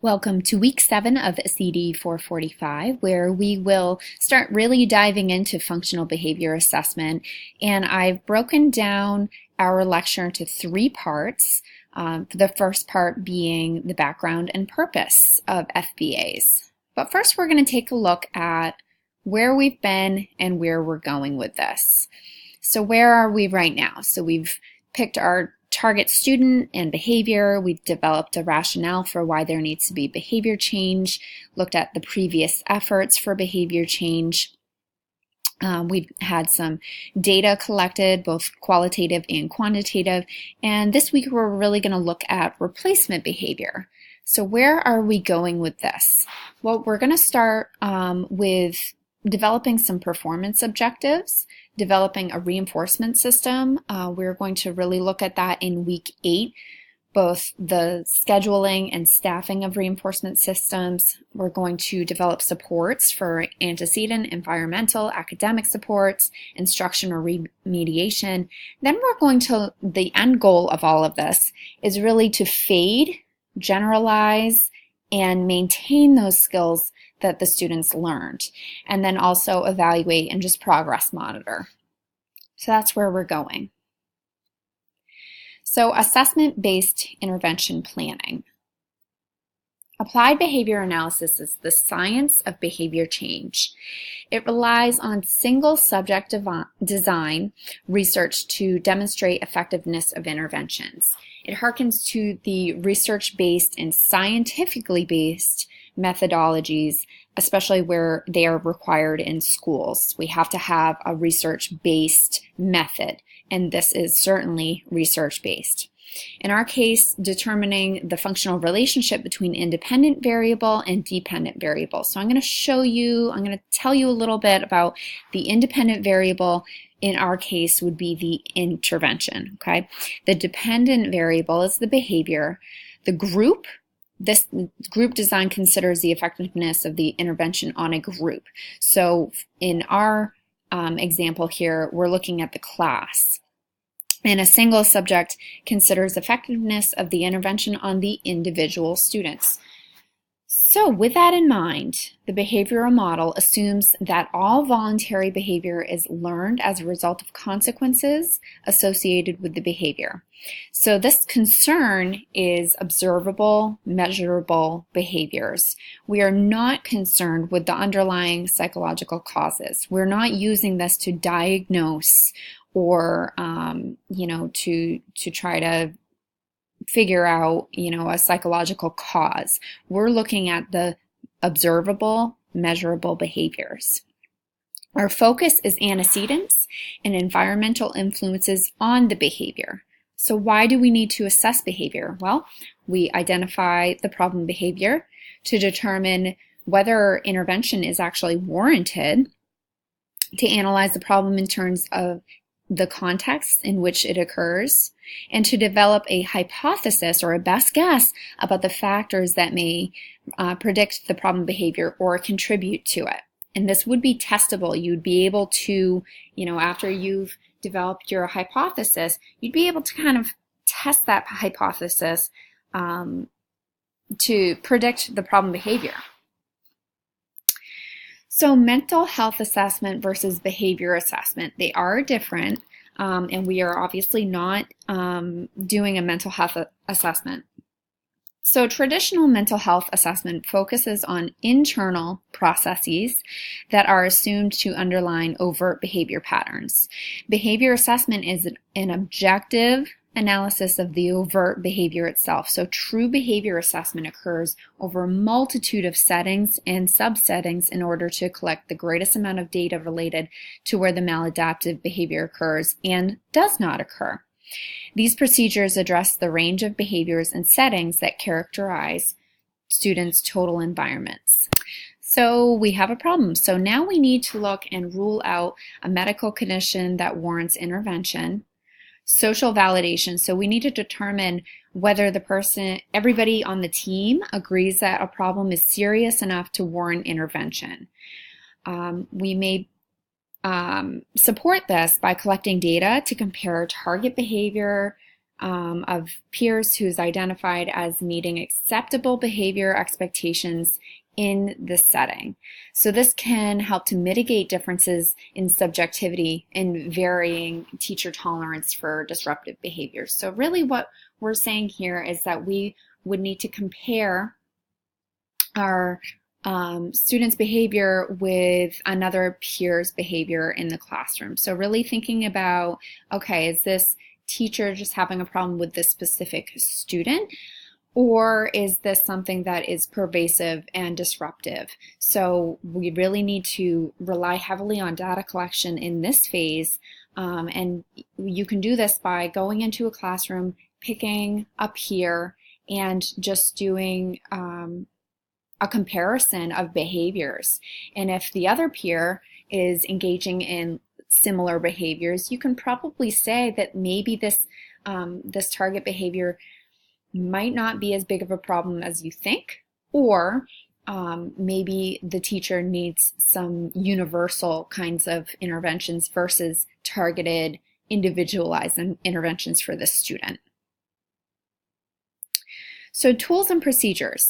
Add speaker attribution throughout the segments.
Speaker 1: Welcome to week 7 of CD 445, where we will start really diving into functional behavior assessment. And I've broken down our lecture into 3 parts. The first part being the background and purpose of FBAs. But first, we're going to take a look at where we've been and where we're going with this. So where are we right now? So we've picked our target student and behavior. We've developed a rationale for why there needs to be behavior change, looked at the previous efforts for behavior change. We've had some data collected, both qualitative and quantitative, and this week we're really going to look at replacement behavior. So where are we going with this? Well, we're going to start with developing some performance objectives, developing a reinforcement system. We're going to really look at that in week 8, both the scheduling and staffing of reinforcement systems. We're going to develop supports for antecedent, environmental, academic supports, instruction or remediation. Then we're going to, the end goal of all of this is really to fade, generalize, and maintain those skills that the students learned, and then also evaluate and just progress monitor. So that's where we're going. So assessment-based intervention planning. Applied behavior analysis is the science of behavior change. It relies on single subject design research to demonstrate effectiveness of interventions. It harkens to the research-based and scientifically based methodologies, especially where they are required in schools. We have to have a research-based method, and this is certainly research-based. In our case, determining the functional relationship between independent variable and dependent variable. So I'm going to tell you a little bit about the independent variable. In our case would be the intervention, okay? The dependent variable is the behavior. This group design considers the effectiveness of the intervention on a group. So in our example here, we're looking at the class. And a single subject considers effectiveness of the intervention on the individual students. So with that in mind, the behavioral model assumes that all voluntary behavior is learned as a result of consequences associated with the behavior. So this concern is observable, measurable behaviors. We are not concerned with the underlying psychological causes. We're not using this to diagnose or, to try to figure out, a psychological cause. We're looking at the observable, measurable behaviors. Our focus is antecedents and environmental influences on the behavior. So why do we need to assess behavior? Well, we identify the problem behavior to determine whether intervention is actually warranted, to analyze the problem in terms of the context in which it occurs, and to develop a hypothesis or a best guess about the factors that may predict the problem behavior or contribute to it. And this would be testable. You'd be able to, after you've developed your hypothesis, you'd be able to kind of test that hypothesis to predict the problem behavior. So mental health assessment versus behavior assessment, they are different, and we are obviously not doing a mental health assessment. So traditional mental health assessment focuses on internal processes that are assumed to underline overt behavior patterns. Behavior assessment is an objective analysis of the overt behavior itself. So true behavior assessment occurs over a multitude of settings and subsettings in order to collect the greatest amount of data related to where the maladaptive behavior occurs and does not occur. These procedures address the range of behaviors and settings that characterize students' total environments. So we have a problem. So now we need to look and rule out a medical condition that warrants intervention. Social validation. So we need to determine whether everybody on the team agrees that a problem is serious enough to warrant intervention. We may support this by collecting data to compare target behavior of peers who's identified as meeting acceptable behavior expectations in this setting. So this can help to mitigate differences in subjectivity and varying teacher tolerance for disruptive behaviors. So really what we're saying here is that we would need to compare our students' behavior with another peer's behavior in the classroom. So really thinking about, okay, is this teacher just having a problem with this specific student? Or is this something that is pervasive and disruptive? So we really need to rely heavily on data collection in this phase. And you can do this by going into a classroom, picking a peer, and just doing a comparison of behaviors. And if the other peer is engaging in similar behaviors, you can probably say that maybe this target behavior might not be as big of a problem as you think, or maybe the teacher needs some universal kinds of interventions versus targeted, individualized interventions for the student. So tools and procedures.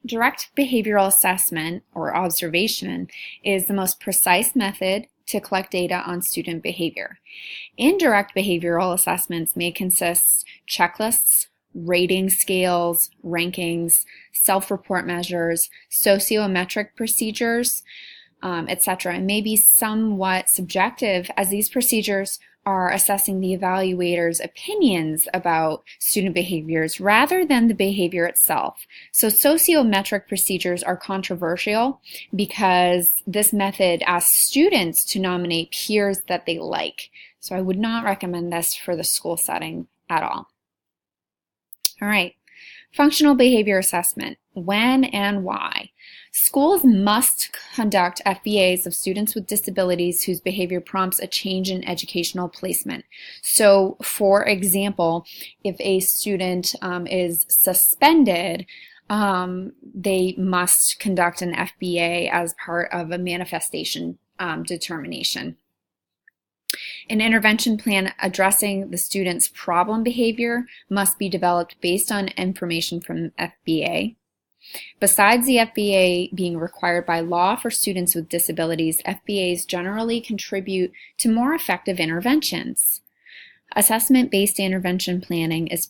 Speaker 1: Direct behavioral assessment or observation is the most precise method to collect data on student behavior. Indirect behavioral assessments may consist checklists, rating scales, rankings, self-report measures, sociometric procedures, etc. and may be somewhat subjective, as these procedures are assessing the evaluator's opinions about student behaviors rather than the behavior itself. So sociometric procedures are controversial because this method asks students to nominate peers that they like. So I would not recommend this for the school setting at all. All right, functional behavior assessment, when and why. Schools must conduct FBAs of students with disabilities whose behavior prompts a change in educational placement. So, for example, if a student is suspended, they must conduct an FBA as part of a manifestation determination. An intervention plan addressing the student's problem behavior must be developed based on information from FBA. Besides the FBA being required by law for students with disabilities, FBAs generally contribute to more effective interventions. Assessment-based intervention planning is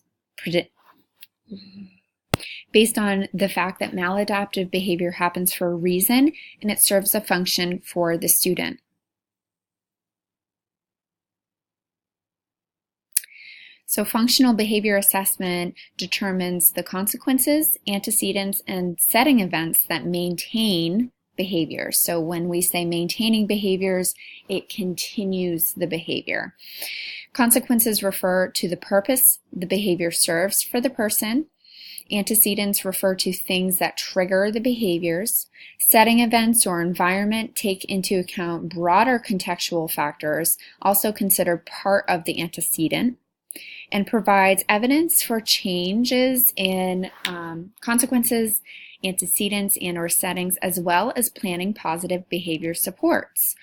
Speaker 1: based on the fact that maladaptive behavior happens for a reason and it serves a function for the student. So functional behavior assessment determines the consequences, antecedents, and setting events that maintain behavior. So when we say maintaining behaviors, it continues the behavior. Consequences refer to the purpose the behavior serves for the person. Antecedents refer to things that trigger the behaviors. Setting events or environment take into account broader contextual factors, also considered part of the antecedent, and provides evidence for changes in consequences, antecedents, and or settings, as well as planning positive behavior supports.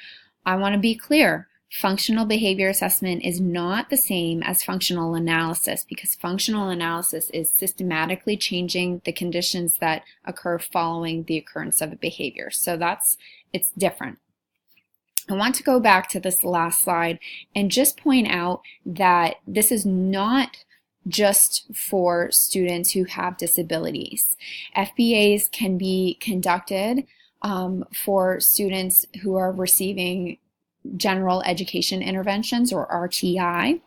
Speaker 1: I want to be clear, functional behavior assessment is not the same as functional analysis, because functional analysis is systematically changing the conditions that occur following the occurrence of a behavior. So it's different. I want to go back to this last slide and just point out that this is not just for students who have disabilities. FBAs can be conducted for students who are receiving general education interventions, or RTI,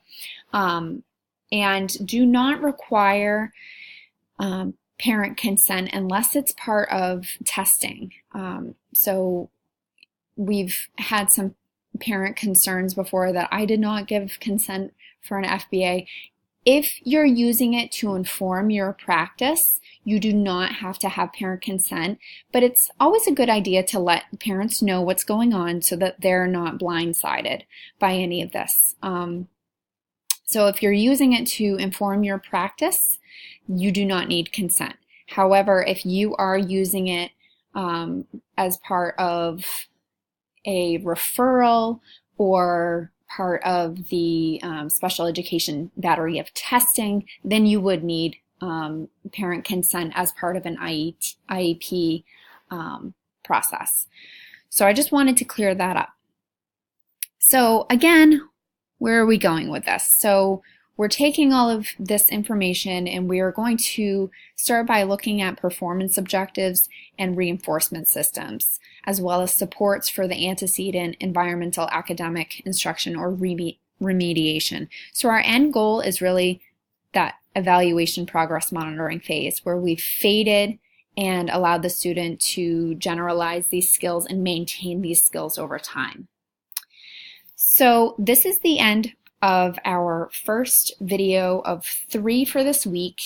Speaker 1: and do not require parent consent unless it's part of testing. So we've had some parent concerns before that I did not give consent for an FBA. If you're using it to inform your practice, you do not have to have parent consent, but it's always a good idea to let parents know what's going on so that they're not blindsided by any of this. So if you're using it to inform your practice, you do not need consent. However, if you are using it as part of a referral or part of the special education battery of testing, then you would need parent consent as part of an IEP process. So I just wanted to clear that up. So again, where are we going with this? So we're taking all of this information and we are going to start by looking at performance objectives and reinforcement systems, as well as supports for the antecedent environmental academic instruction or remediation. So our end goal is really that evaluation progress monitoring phase where we've faded and allowed the student to generalize these skills and maintain these skills over time. So this is the end of our first video of 3 for this week,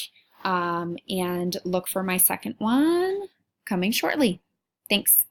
Speaker 1: and look for my second one coming shortly. Thanks.